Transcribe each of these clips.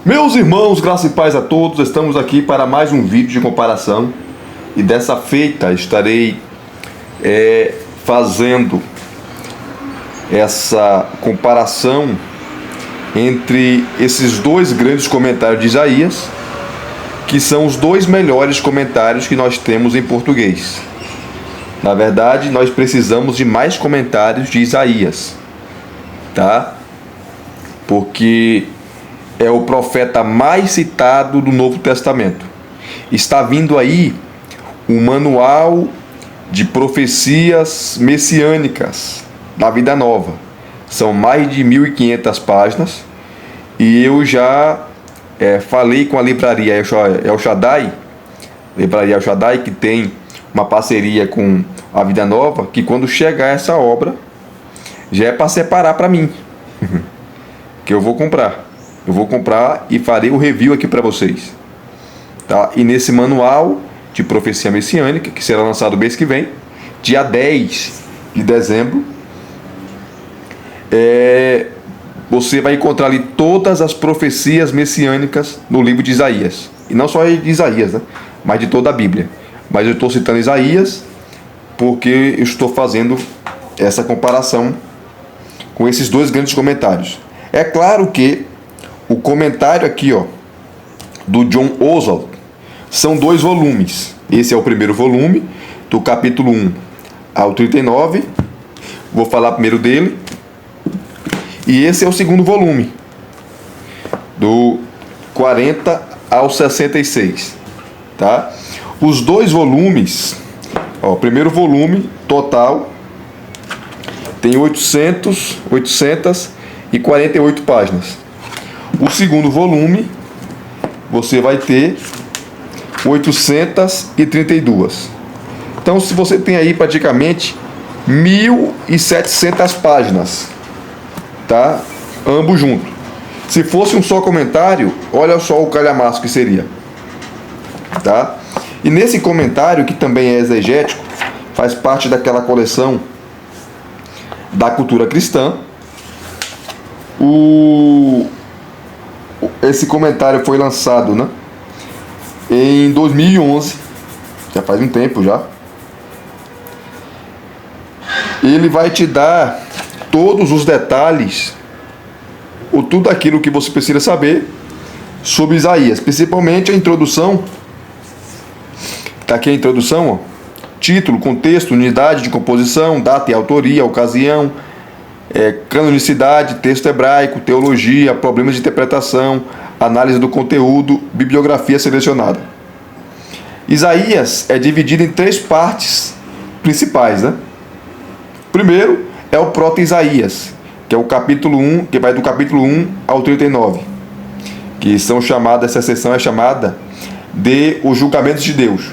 Meus irmãos, graça e paz a todos, estamos aqui para mais um vídeo de comparação e dessa feita estarei fazendo essa comparação entre esses dois grandes comentários de Isaías, que são os dois melhores comentários que nós temos em português. Na verdade, nós precisamos de mais comentários de Isaías, tá? Porque é o profeta mais citado do Novo Testamento. Está vindo aí um manual de profecias messiânicas da Vida Nova. São mais de 1.500 páginas e eu já falei com a livraria El Shaddai, que tem uma parceria com a Vida Nova, que quando chegar essa obra já é para separar para mim, que eu vou comprar. Eu vou comprar e farei o review aqui para vocês, tá? E nesse manual de profecia messiânica, que será lançado mês que vem, dia 10 de dezembro, você vai encontrar ali todas as profecias messiânicas no livro de Isaías. E não só de Isaías, né? Mas de toda a Bíblia. Mas eu estou citando Isaías porque eu estou fazendo essa comparação com esses dois grandes comentários. É claro que o comentário aqui, do John Oswalt, são 2 volumes. Esse é o primeiro volume, do capítulo 1 ao 39. Vou falar primeiro dele. E esse é o segundo volume, do 40 ao 66. Tá? Os 2 volumes, o primeiro volume total tem 848 páginas. O segundo volume você vai ter 832. Então, se você tem aí praticamente 1.700 páginas, tá? Ambos juntos. Se fosse um só comentário, olha só o calhamaço que seria, tá? E nesse comentário, que também é exegético, faz parte daquela coleção da cultura cristã, esse comentário foi lançado, né, em 2011, já faz um tempo já. Ele vai te dar todos os detalhes, ou tudo aquilo que você precisa saber sobre Isaías, principalmente a introdução. Está aqui a introdução, título, contexto, unidade de composição, data e autoria, ocasião, canonicidade, texto hebraico, teologia, problemas de interpretação, análise do conteúdo, bibliografia selecionada. Isaías é dividido em 3 partes principais, né? Primeiro é o proto-Isaías, que é o capítulo 1, que vai do capítulo 1 ao 39, que são chamadas, essa seção é chamada de os julgamentos de Deus.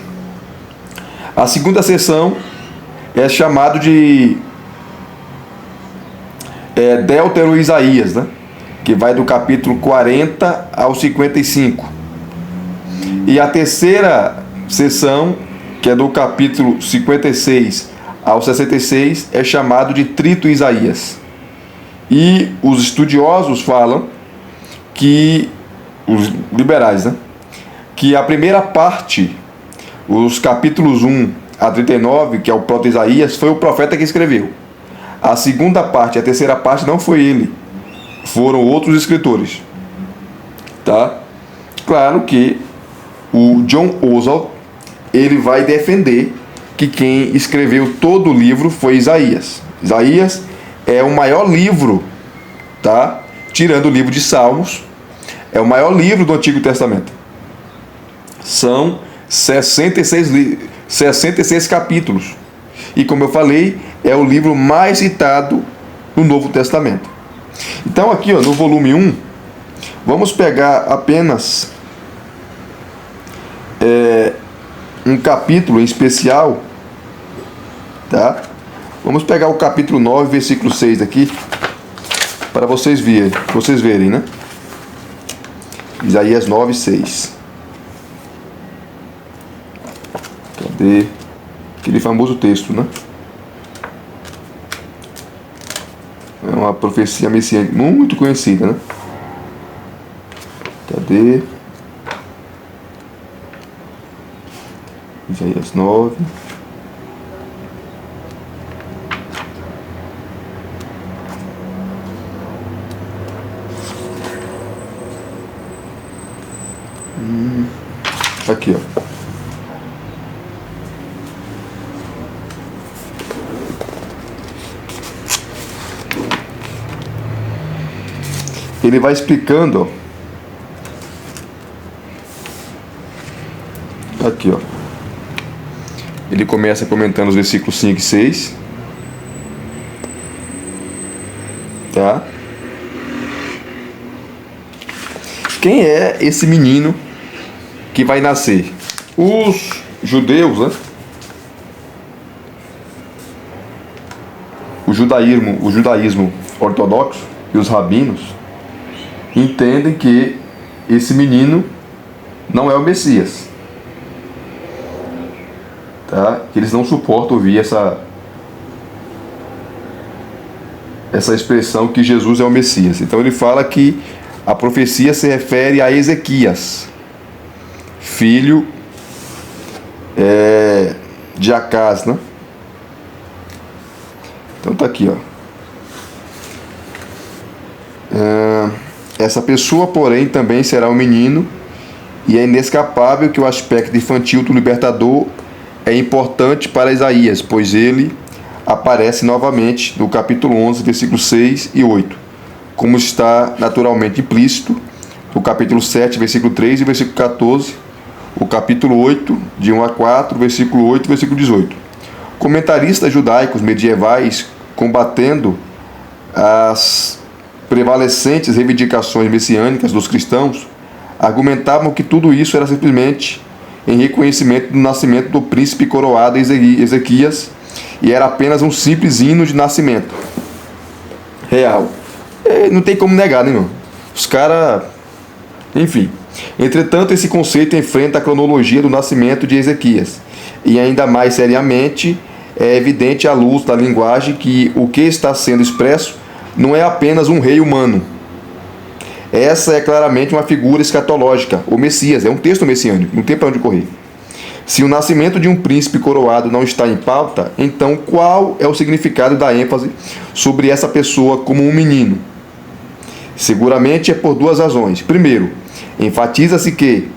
A segunda seção é chamado de Deutero-Isaías, né? Que vai do capítulo 40 ao 55. E a terceira seção, que é do capítulo 56 ao 66, é chamado de Trito-Isaías. E os estudiosos falam que, os liberais, né, que a primeira parte, os capítulos 1 a 39, que é o proto-Isaías, foi o profeta que escreveu. A segunda parte, a terceira parte, não foi ele, foram outros escritores, tá? Claro que o John Oswalt, ele vai defender que quem escreveu todo o livro foi Isaías. Isaías é o maior livro, tá? Tirando o livro de Salmos, é o maior livro do Antigo Testamento. São 66 capítulos. E como eu falei, é o livro mais citado no Novo Testamento. Então aqui, no volume 1, vamos pegar apenas um capítulo em especial, tá? Vamos pegar o capítulo 9, versículo 6 aqui, para vocês verem, né? Isaías 9, 6. Cadê? Aquele famoso texto, né? É uma profecia messiânica muito conhecida, né? Cadê? Isaías 9. Aqui, ó. Ele vai explicando, ó. Aqui, ó. Ele começa comentando os versículos 5 e 6. Tá? Quem é esse menino que vai nascer? Os judeus, né? O judaísmo ortodoxo e os rabinos entendem que esse menino não é o Messias, tá? Que eles não suportam ouvir essa expressão que Jesus é o Messias. Então ele fala que a profecia se refere a Ezequias, filho de Acás, né? Então tá aqui, ó. Essa pessoa, porém, também será um menino, e é inescapável que o aspecto infantil do libertador é importante para Isaías, pois ele aparece novamente no capítulo 11, versículos 6 e 8, como está naturalmente implícito no capítulo 7, versículo 3 e versículo 14, o capítulo 8, de 1 a 4, versículo 8 e versículo 18. Comentaristas judaicos medievais, combatendo as prevalecentes reivindicações messiânicas dos cristãos, argumentavam que tudo isso era simplesmente em reconhecimento do nascimento do príncipe coroado Ezequias, e era apenas um simples hino de nascimento real. Não tem como negar, né, irmão? Os caras... Enfim. Entretanto, esse conceito enfrenta a cronologia do nascimento de Ezequias, e ainda mais seriamente é evidente à luz da linguagem que o que está sendo expresso não é apenas um rei humano. Essa é claramente uma figura escatológica, o Messias, é um texto messiânico, não tem para onde correr. Se o nascimento de um príncipe coroado não está em pauta, então qual é o significado da ênfase sobre essa pessoa como um menino? Seguramente é por duas razões. Primeiro, enfatiza-se que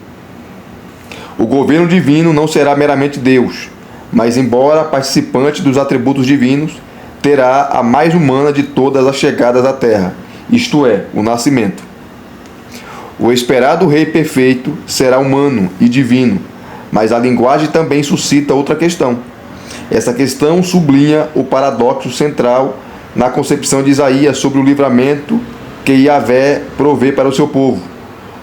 o governo divino não será meramente Deus, mas, embora participante dos atributos divinos, terá a mais humana de todas as chegadas à terra, isto é, o nascimento. O esperado rei perfeito será humano e divino, mas a linguagem também suscita outra questão. Essa questão sublinha o paradoxo central na concepção de Isaías sobre o livramento que Yahvé provê para o seu povo.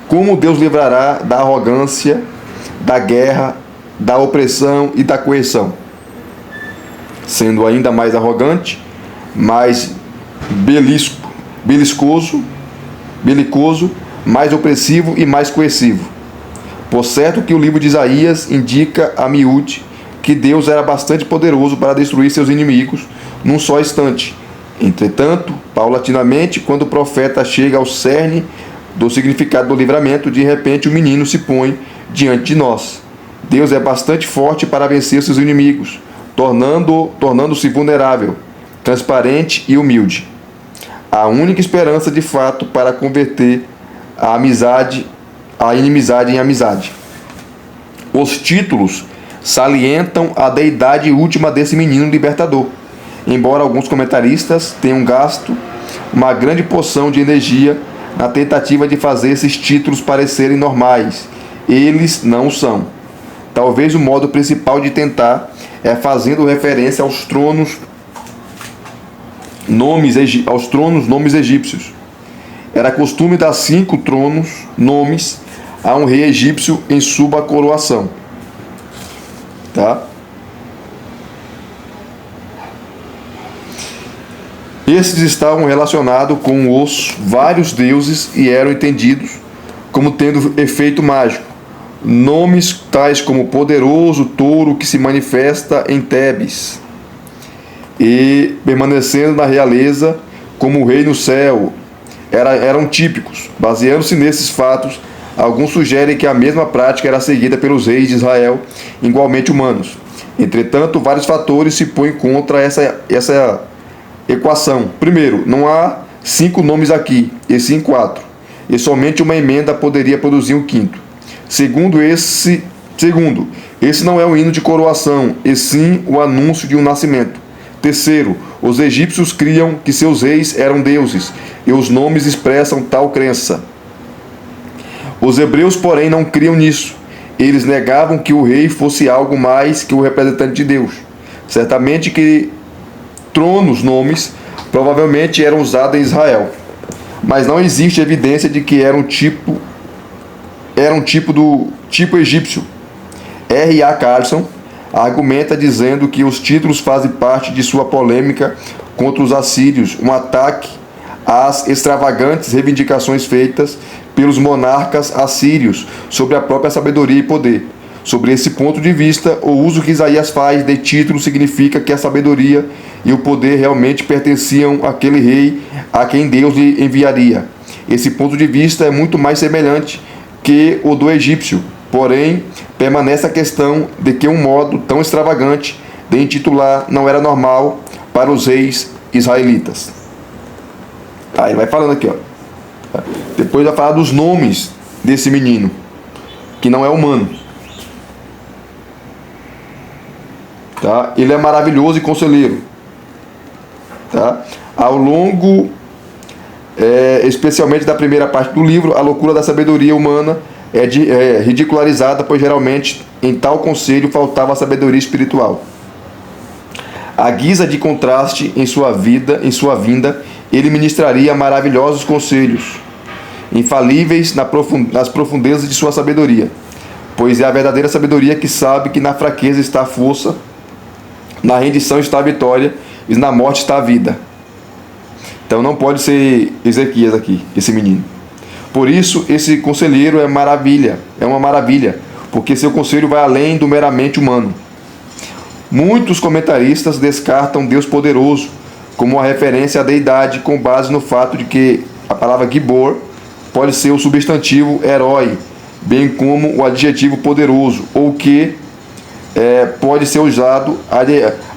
Como Deus livrará da arrogância, da guerra, da opressão e da coerção? Sendo ainda mais arrogante, mais belicoso, mais opressivo e mais coercivo. Por certo que o livro de Isaías indica a miúde que Deus era bastante poderoso para destruir seus inimigos num só instante. Entretanto, paulatinamente, quando o profeta chega ao cerne do significado do livramento, de repente o menino se põe diante de nós. Deus é bastante forte para vencer seus inimigos, tornando-se vulnerável, transparente e humilde. A única esperança de fato para converter a inimizade em amizade. Os títulos salientam a deidade última desse menino libertador, embora alguns comentaristas tenham gasto uma grande porção de energia na tentativa de fazer esses títulos parecerem normais. Eles não o são. Talvez o modo principal de tentar é fazendo referência aos nomes egípcios. Era costume dar 5 nomes a um rei egípcio em sua coroação. Tá? Esses estavam relacionados com os vários deuses e eram entendidos como tendo efeito mágico. Nomes tais como poderoso touro que se manifesta em Tebes e permanecendo na realeza como o rei no céu eram típicos. Baseando-se nesses fatos, Alguns sugerem que a mesma prática era seguida pelos reis de Israel, igualmente humanos. Entretanto, vários fatores se põem contra essa equação. Primeiro, não há 5 nomes aqui, e sim 4. E somente uma emenda poderia produzir um quinto. Segundo, esse não é o hino de coroação, e sim o anúncio de um nascimento. Terceiro, os egípcios criam que seus reis eram deuses, e os nomes expressam tal crença. Os hebreus, porém, não criam nisso. Eles negavam que o rei fosse algo mais que o representante de Deus. Certamente que tronos, nomes, provavelmente eram usados em Israel. Mas não existe evidência de que era um tipo egípcio. R.A. Carlson argumenta dizendo que os títulos fazem parte de sua polêmica contra os assírios, um ataque às extravagantes reivindicações feitas pelos monarcas assírios sobre a própria sabedoria e poder. Sobre esse ponto de vista, o uso que Isaías faz de título significa que a sabedoria e o poder realmente pertenciam àquele rei a quem Deus lhe enviaria. Esse ponto de vista é muito mais semelhante que o do egípcio. Porém, permanece a questão de que um modo tão extravagante de intitular não era normal para os reis israelitas. Aí ele vai falando aqui, ó. Depois vai falar dos nomes desse menino, que não é humano. Tá? Ele é maravilhoso e conselheiro. Tá? Ao longo, especialmente da primeira parte do livro, a loucura da sabedoria humana é ridicularizada, pois geralmente em tal conselho faltava a sabedoria espiritual. À guisa de contraste em sua vinda, ele ministraria maravilhosos conselhos, infalíveis nas profundezas de sua sabedoria, pois é a verdadeira sabedoria que sabe que na fraqueza está a força, na rendição está a vitória e na morte está a vida. Então não pode ser Ezequias aqui, esse menino. Por isso, esse conselheiro é uma maravilha, porque seu conselho vai além do meramente humano. Muitos comentaristas descartam Deus poderoso como uma referência à deidade com base no fato de que a palavra Gibor pode ser o substantivo herói, bem como o adjetivo poderoso, ou que pode ser usado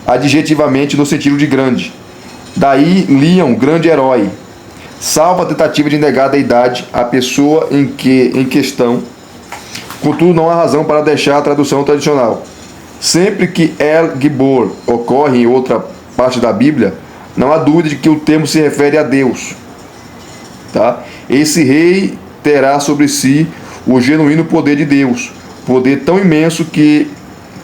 adjetivamente no sentido de grande. Daí liam grande herói. Salva a tentativa de negar a deidade à pessoa em questão. Contudo, não há razão para deixar a tradução tradicional. Sempre que El Gibor ocorre em outra parte da Bíblia, não há dúvida de que o termo se refere a Deus. Tá? Esse rei terá sobre si o genuíno poder de Deus, poder tão imenso que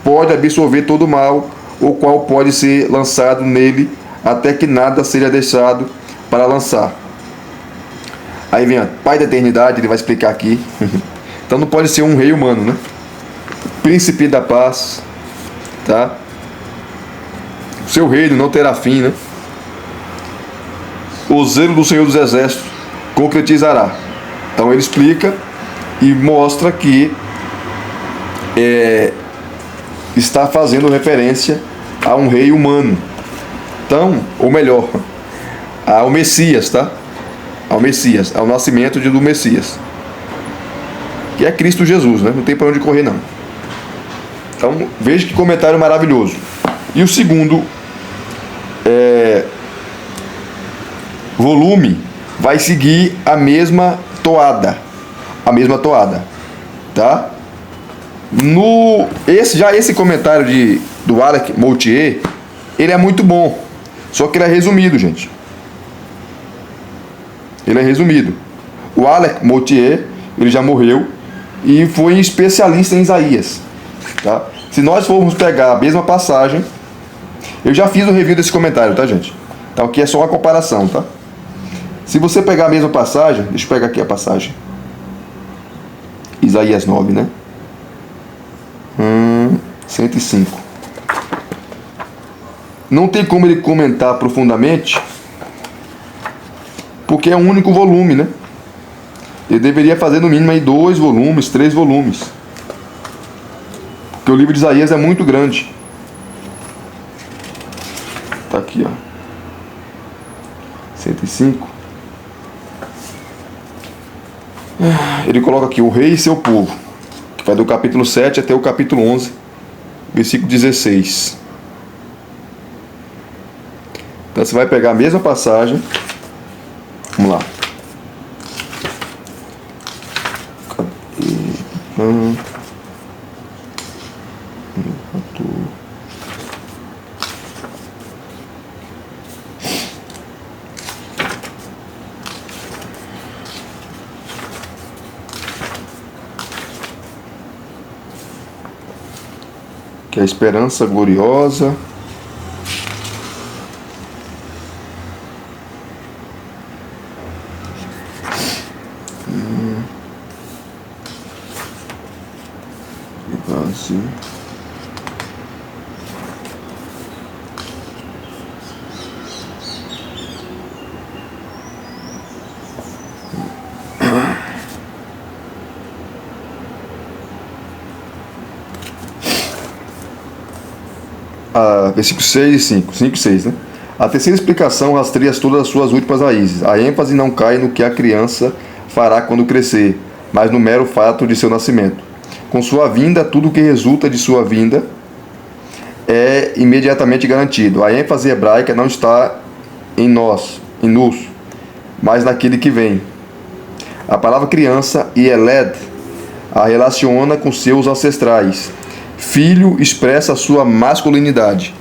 pode absorver todo o mal, o qual pode ser lançado nele até que nada seja deixado para lançar. Aí vem o Pai da Eternidade, ele vai explicar aqui. Então não pode ser um rei humano, né? Príncipe da paz, tá? O seu reino não terá fim, né? O zelo do Senhor dos Exércitos concretizará. Então ele explica e mostra que está fazendo referência a um rei humano. Então, ou melhor, ao Messias, tá? Ao Messias, ao nascimento do Messias, que é Cristo Jesus, né? Não tem para onde correr, não. Então, veja que comentário maravilhoso. E o segundo volume vai seguir a mesma toada, tá? Esse comentário do Alec Moutier, ele é muito bom, só que ele é resumido, gente. Ele é resumido. O Alec Moutier, ele já morreu e foi especialista em Isaías, tá? Se nós formos pegar a mesma passagem, eu já fiz o review desse comentário, tá, gente? Então aqui é só uma comparação, tá? Se você pegar a mesma passagem, deixa eu pegar aqui a passagem. Isaías 9, né? 105. Não tem como ele comentar profundamente, porque é um único volume, né? Ele deveria fazer no mínimo aí 2 volumes, 3 volumes. Porque o livro de Isaías é muito grande. Tá aqui, ó. 105. Ele coloca aqui o rei e seu povo, que vai do capítulo 7 até o capítulo 11, versículo 16. Então você vai pegar a mesma passagem. Vamos lá. Que é a esperança gloriosa. Brasil. Versículos 6 e 5. 5 e 6, né? A terceira explicação rastreia todas as suas últimas raízes. A ênfase não cai no que a criança fará quando crescer, mas no mero fato de seu nascimento. Com sua vinda, tudo o que resulta de sua vinda é imediatamente garantido. A ênfase hebraica não está em nós, mas naquele que vem. A palavra criança, Yeled, a relaciona com seus ancestrais. Filho expressa sua masculinidade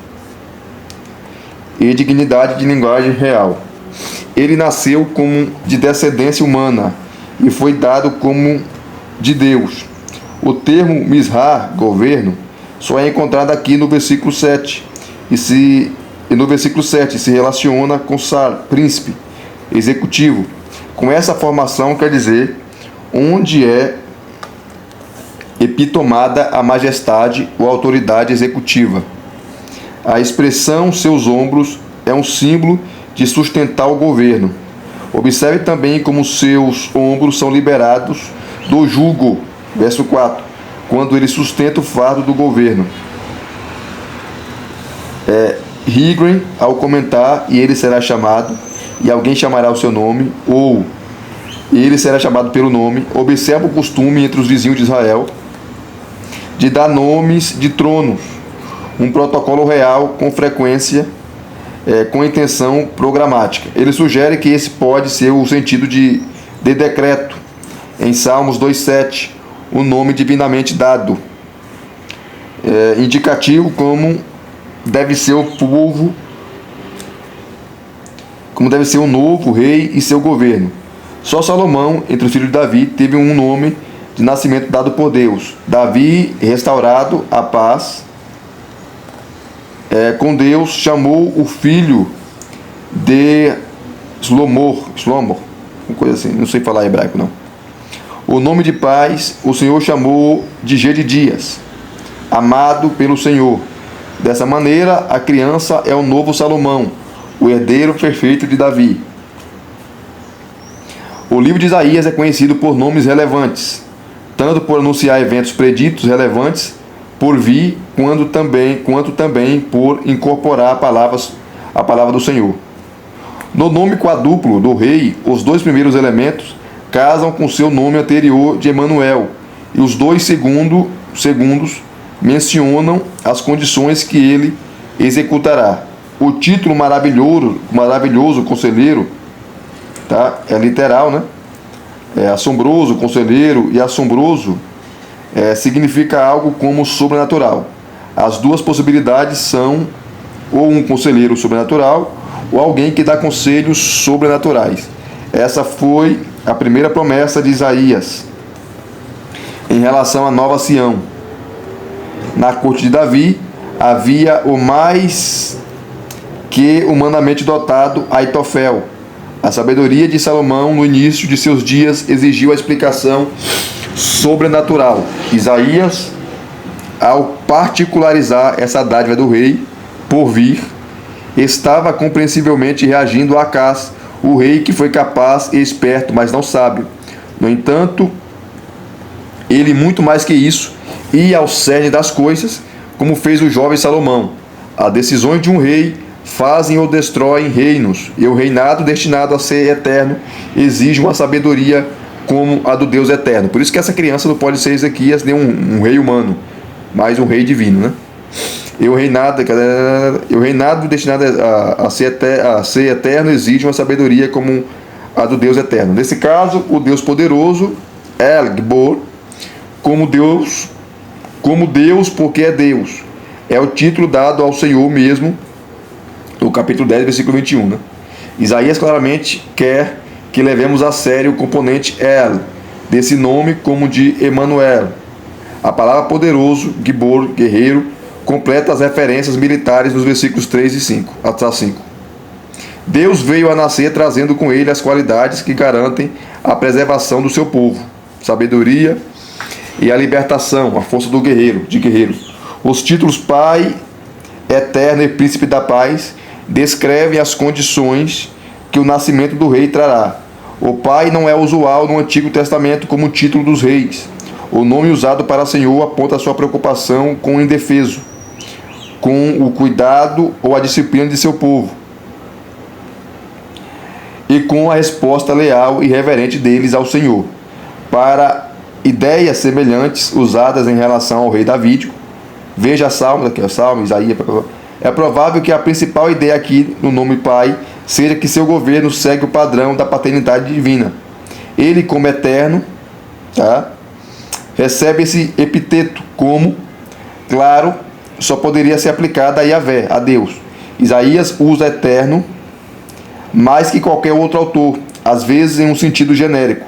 e dignidade de linguagem real. Ele nasceu como de descendência humana e foi dado como de Deus. O termo Mizrah, governo, só é encontrado aqui no versículo 7. E no versículo 7 se relaciona com Sar, príncipe, executivo. Com essa formação quer dizer onde é epitomada a majestade ou autoridade executiva. A expressão seus ombros é um símbolo de sustentar o governo. Observe também como seus ombros são liberados do jugo, verso 4, quando ele sustenta o fardo do governo. Higren, ao comentar, e ele será chamado, e alguém chamará o seu nome, ou ele será chamado pelo nome, observa o costume entre os vizinhos de Israel de dar nomes de tronos, um protocolo real com frequência, com intenção programática. Ele sugere que esse pode ser o sentido de decreto, em Salmos 2,7, o nome divinamente dado, indicativo como deve ser o povo, como deve ser o novo rei e seu governo. Só Salomão, entre os filhos de Davi, teve um nome de nascimento dado por Deus. Davi, restaurado a paz com Deus, chamou o filho de Slomor, uma coisa assim, não sei falar hebraico não. O nome de paz, o Senhor chamou de Gedidias, amado pelo Senhor. Dessa maneira, a criança é o novo Salomão, o herdeiro perfeito de Davi. O livro de Isaías é conhecido por nomes relevantes, tanto por anunciar eventos preditos relevantes por vir, quanto também por incorporar a palavra do Senhor. No nome quádruplo do rei, os dois primeiros elementos casam com seu nome anterior de Emanuel, e os dois segundos mencionam as condições que ele executará. O título maravilhoso conselheiro, tá? É literal, né? Assombroso, conselheiro, e assombroso significa algo como sobrenatural. As duas possibilidades são ou um conselheiro sobrenatural ou alguém que dá conselhos sobrenaturais. Essa foi a primeira promessa de Isaías em relação à Nova Sião. Na corte de Davi havia o mais que humanamente dotado Aitofel. A sabedoria de Salomão no início de seus dias exigiu a explicação sobrenatural. Isaías, ao particularizar essa dádiva do rei por vir, estava compreensivelmente reagindo a Acaz, o rei que foi capaz e esperto, mas não sábio. No entanto, ele, muito mais que isso, ia ao cerne das coisas, como fez o jovem Salomão. As decisões de um rei fazem ou destroem reinos, e o reinado destinado a ser eterno exige uma sabedoria como a do Deus eterno. Por isso que essa criança não pode ser Ezequias nem um rei humano, mas um rei divino, né? E o reinado destinado a ser eterno exige uma sabedoria como a do Deus eterno. Nesse caso, o Deus poderoso, El Gibor, como Deus porque é Deus. É o título dado ao Senhor mesmo, no capítulo 10, versículo 21. Né? Isaías claramente quer que levemos a sério o componente El, desse nome como de Emanuel. A palavra poderoso, Gibor, guerreiro, completa as referências militares nos versículos 3 e 5, até 5. Deus veio a nascer trazendo com ele as qualidades que garantem a preservação do seu povo, sabedoria e a libertação, a força do guerreiro, de guerreiro. Os títulos Pai, Eterno e Príncipe da Paz descrevem as condições que o nascimento do rei trará. O Pai não é usual no Antigo Testamento como título dos reis. O nome usado para Senhor aponta a sua preocupação com o indefeso, com o cuidado ou a disciplina de seu povo, e com a resposta leal e reverente deles ao Senhor. Para ideias semelhantes usadas em relação ao rei Davídico, veja Salmos, aqui, Salmo, Isaías. É provável que a principal ideia aqui no nome Pai seja que seu governo segue o padrão da paternidade divina. Ele, como eterno, recebe esse epiteto como, claro, só poderia ser aplicado a Yahvé, a Deus. Isaías usa eterno mais que qualquer outro autor, às vezes em um sentido genérico,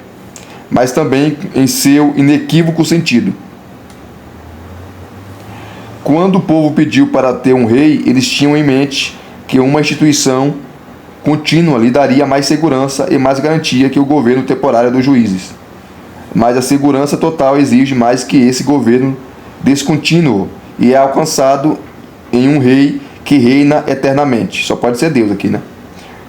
mas também em seu inequívoco sentido. Quando o povo pediu para ter um rei, eles tinham em mente que uma instituição contínua lhe daria mais segurança e mais garantia que o governo temporário dos juízes. Mas a segurança total exige mais que esse governo descontínuo e é alcançado em um rei que reina eternamente. Só pode ser Deus aqui, né?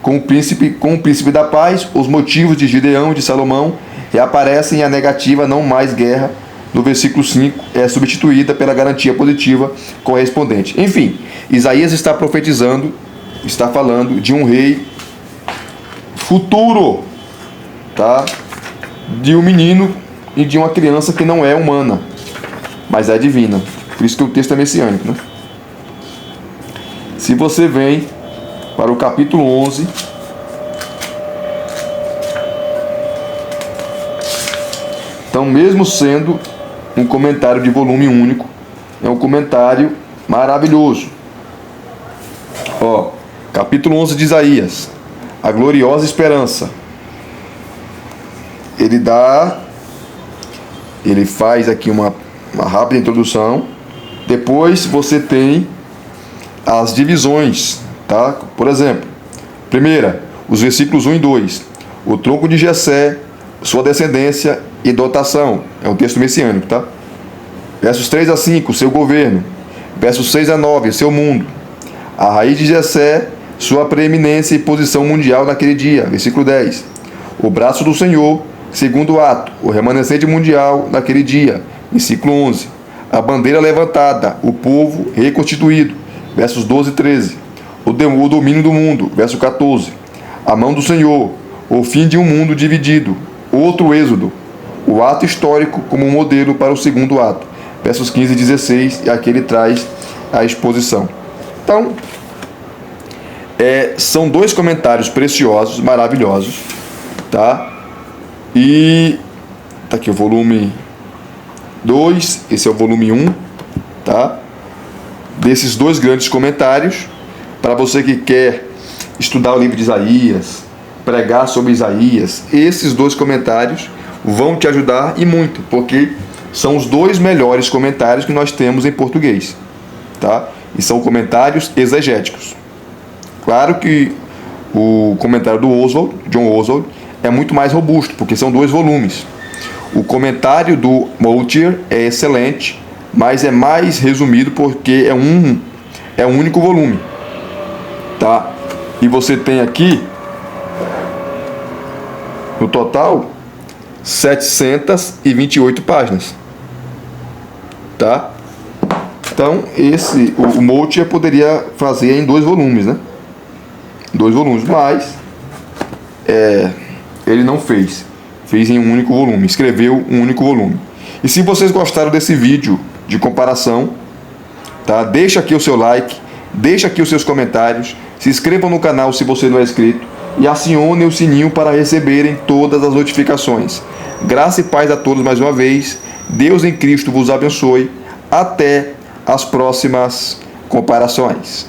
Com o príncipe da paz, os motivos de Gideão e de Salomão reaparecem e a negativa não mais guerra no versículo 5 é substituída pela garantia positiva correspondente. Enfim, Isaías está profetizando, está falando de um rei futuro, tá? De um menino e de uma criança que não é humana, mas é divina. Por isso que o texto é messiânico, né? Se você vem para o capítulo 11, então, mesmo sendo um comentário de volume único, é um comentário maravilhoso. Ó, capítulo 11 de Isaías, a gloriosa esperança. Ele faz aqui uma rápida introdução. Depois você tem as divisões, tá? Por exemplo, primeira, os versículos 1 e 2. O tronco de Jessé, sua descendência e dotação. É um texto messiânico, tá? Versos 3 a 5, seu governo. Versos 6 a 9, seu mundo. A raiz de Jessé, sua preeminência e posição mundial naquele dia. Versículo 10. O braço do Senhor, segundo ato, o remanescente mundial naquele dia. Versículo 11. A bandeira levantada, o povo reconstituído. Versos 12 e 13. O domínio do mundo. Verso 14. A mão do Senhor, o fim de um mundo dividido. Outro êxodo. O ato histórico como um modelo para o segundo ato. Versos 15 e 16. E aqui ele traz a exposição. Então, são dois comentários preciosos, maravilhosos, tá? E tá aqui o volume 2, esse é o volume 1, tá? Desses dois grandes comentários, para você que quer estudar o livro de Isaías, pregar sobre Isaías, esses dois comentários vão te ajudar e muito, porque são os dois melhores comentários que nós temos em português, tá? E são comentários exegéticos. Claro que o comentário do John Oswald, é muito mais robusto, porque são dois volumes. O comentário do Moutier é excelente, mas é mais resumido porque é um único volume, tá? E você tem aqui, no total, 728 páginas, tá? Então, o Moutier poderia fazer em dois volumes, né? Dois volumes, mas ele não fez. Fez em um único volume, escreveu um único volume. E se vocês gostaram desse vídeo de comparação, tá? Deixa aqui o seu like, deixa aqui os seus comentários, se inscrevam no canal se você não é inscrito e acione o sininho para receberem todas as notificações. Graça e paz a todos mais uma vez. Deus em Cristo vos abençoe. Até as próximas comparações.